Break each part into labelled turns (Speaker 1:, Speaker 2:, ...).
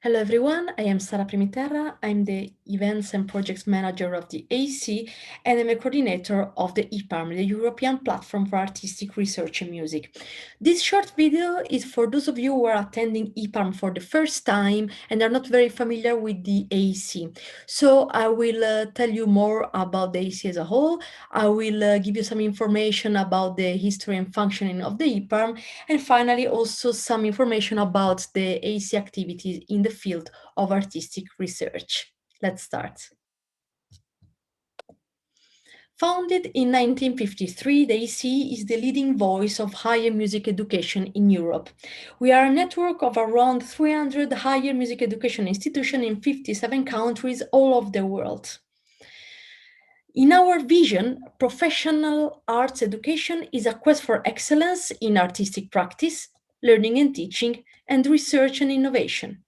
Speaker 1: Hello everyone, I am Sara Primiterra. I'm the Events and Projects Manager of the AEC and I'm a coordinator of the EPARM, the European Platform for Artistic Research in Music. This short video is for those of you who are attending EPARM for the first time and are not very familiar with the AEC. So I will tell you more about the AEC as a whole. I will give you some information about the history and functioning of the EPARM, and finally also some information about the AEC activities in the field of artistic research. Let's start. Founded in 1953, the AEC is the leading voice of higher music education in Europe. We are a network of around 300 higher music education institutions in 57 countries all over the world. In our vision, professional arts education is a quest for excellence in artistic practice, learning and teaching, and research and innovation.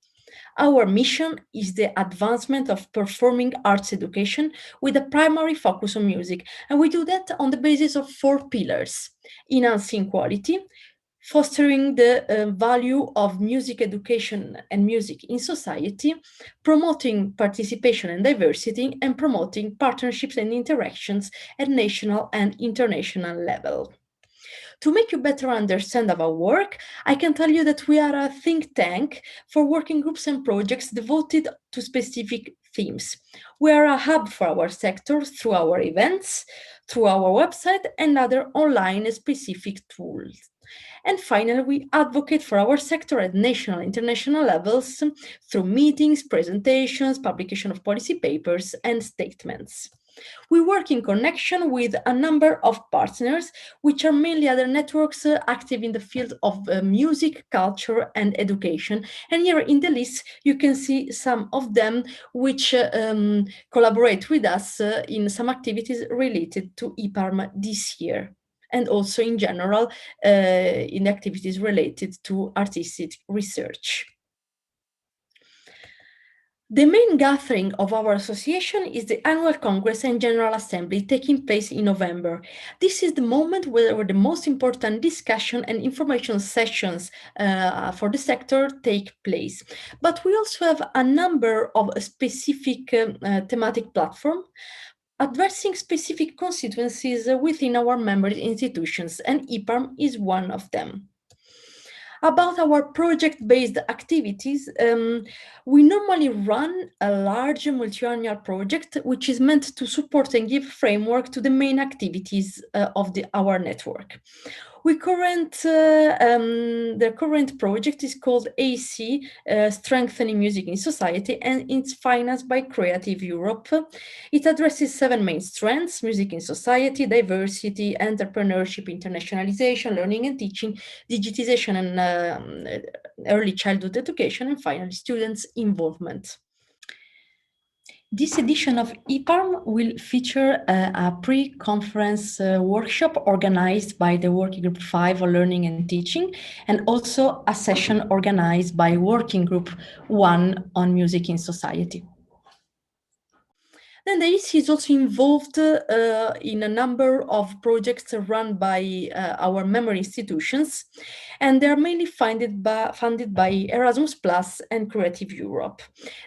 Speaker 1: Our mission is the advancement of performing arts education with a primary focus on music, and we do that on the basis of four pillars: enhancing quality, fostering the value of music education and music in society, promoting participation and diversity, and promoting partnerships and interactions at national and international level. To make you better understand our work, I can tell you that we are a think tank for working groups and projects devoted to specific themes. We are a hub for our sector through our events, through our website, and other online specific tools. And finally, we advocate for our sector at national and international levels through meetings, presentations, publication of policy papers, and statements. We work in connection with a number of partners, which are mainly other networks active in the field of music, culture, and education. And here in the list, you can see some of them which collaborate with us in some activities related to EPARM this year, and also in general in activities related to artistic research. The main gathering of our association is the annual Congress and General Assembly taking place in November. This is the moment where the most important discussion and information sessions for the sector take place. But we also have a number of specific thematic platforms addressing specific constituencies within our member institutions, and EPARM is one of them. About our project-based activities, we normally run a large multi-annual project which is meant to support and give framework to the main activities of our network. The current project is called AEC, Strengthening Music in Society, and it's financed by Creative Europe. It addresses 7 main strands: music in society, diversity, entrepreneurship, internationalization, learning and teaching, digitization and early childhood education, and finally, students' involvement. This edition of EPARM will feature a pre-conference workshop organized by the Working Group 5 on Learning and Teaching, and also a session organized by Working Group 1 on Music in Society. Then the AEC is also involved in a number of projects run by our member institutions, and they are mainly funded by Erasmus Plus and Creative Europe.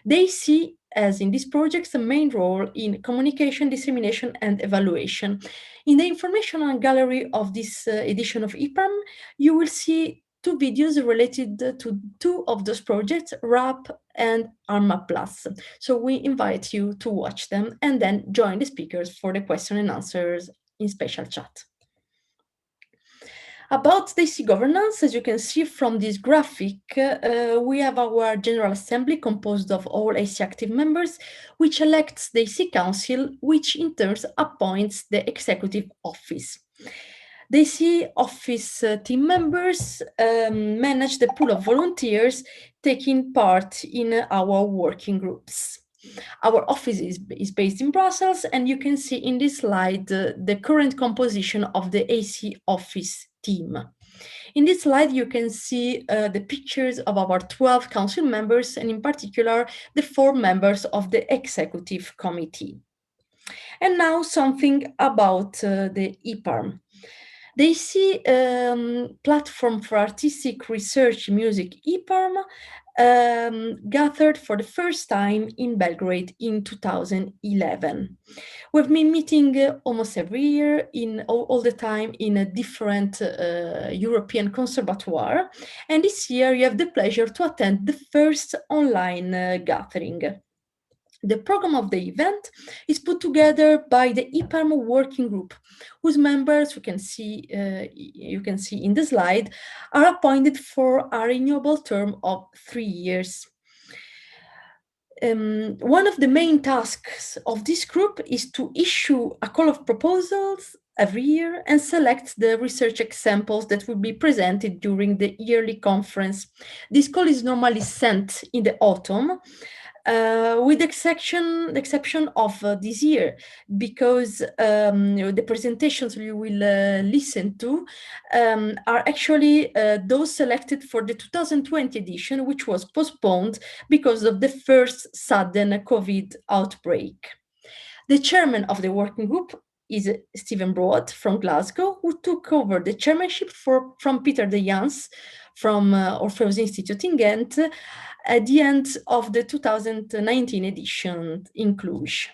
Speaker 1: The AEC has in these projects a main role in communication, dissemination, and evaluation. In the informational gallery of this edition of EPARM, you will see 2 videos related to 2 of those projects, RAP and ARMA Plus. So we invite you to watch them and then join the speakers for the question and answers in special chat. About the AEC governance, as you can see from this graphic, we have our General Assembly composed of all AEC active members, which elects the AEC Council, which in turn appoints the Executive Office. The AEC office team members manage the pool of volunteers taking part in our working groups. Our office is based in Brussels, and you can see in this slide the current composition of the AEC office team. In this slide, you can see the pictures of our 12 council members, and in particular, the 4 members of the executive committee. And now something about the EPARM. The AEC Platform for Artistic Research Music EPARM gathered for the first time in Belgrade in 2011. We've been meeting almost every year, all the time in a different European conservatoire, and this year you have the pleasure to attend the first online gathering. The program of the event is put together by the EPARM working group, whose members you can see in the slide are appointed for a renewable term of 3 years. One of the main tasks of this group is to issue a call of proposals every year and select the research examples that will be presented during the yearly conference. This call is normally sent in the autumn, with the exception of this year, because the presentations we will listen to are actually those selected for the 2020 edition, which was postponed because of the first sudden COVID outbreak. The chairman of the working group is Stephen Broad from Glasgow, who took over the chairmanship from Peter de Jans from Orpheus Institute in Ghent at the end of the 2019 edition in Cluj.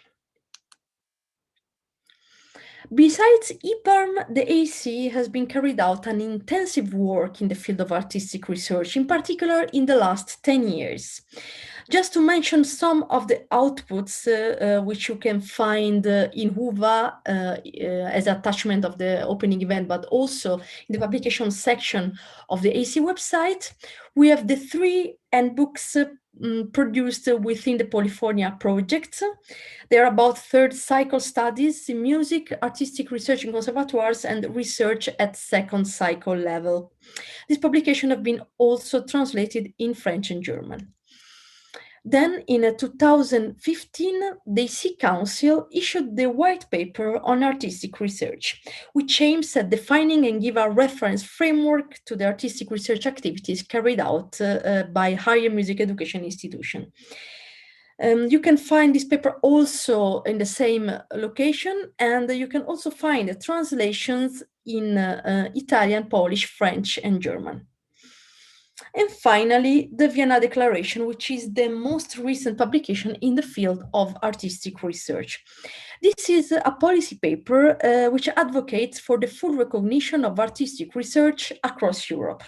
Speaker 1: Besides EPARM, the AEC has been carried out an intensive work in the field of artistic research, in particular in the last 10 years. Just to mention some of the outputs which you can find in Huva as attachment of the opening event, but also in the publication section of the AEC website, we have the 3 handbooks produced within the Polyphonia project. They are about third cycle studies in music, artistic research in conservatoires, and research at second cycle level. This publication have been also translated in French and German. Then in 2015, the AEC Council issued the white paper on artistic research, which aims at defining and give a reference framework to the artistic research activities carried out by higher music education institutions. You can find this paper also in the same location, and you can also find the translations in Italian, Polish, French, and German. And finally, the Vienna Declaration, which is the most recent publication in the field of artistic research. This is a policy paper which advocates for the full recognition of artistic research across Europe.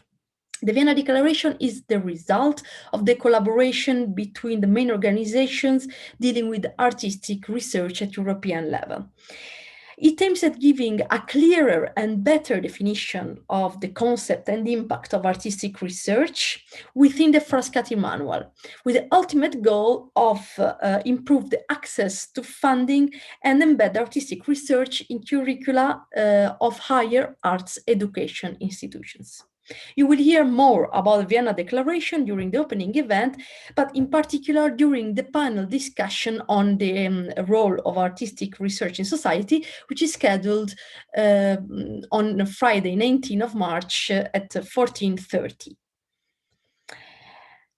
Speaker 1: The Vienna Declaration is the result of the collaboration between the main organizations dealing with artistic research at European level. It aims at giving a clearer and better definition of the concept and impact of artistic research within the Frascati manual, with the ultimate goal of improve the access to funding and embed artistic research in curricula of higher arts education institutions. You will hear more about the Vienna Declaration during the opening event, but in particular during the panel discussion on the role of artistic research in society, which is scheduled on Friday, 19th of March at 14:30.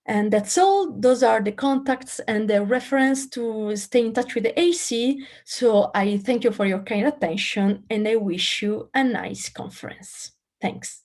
Speaker 1: And that's all. Those are the contacts and the reference to stay in touch with the AEC. So I thank you for your kind attention, and I wish you a nice conference. Thanks.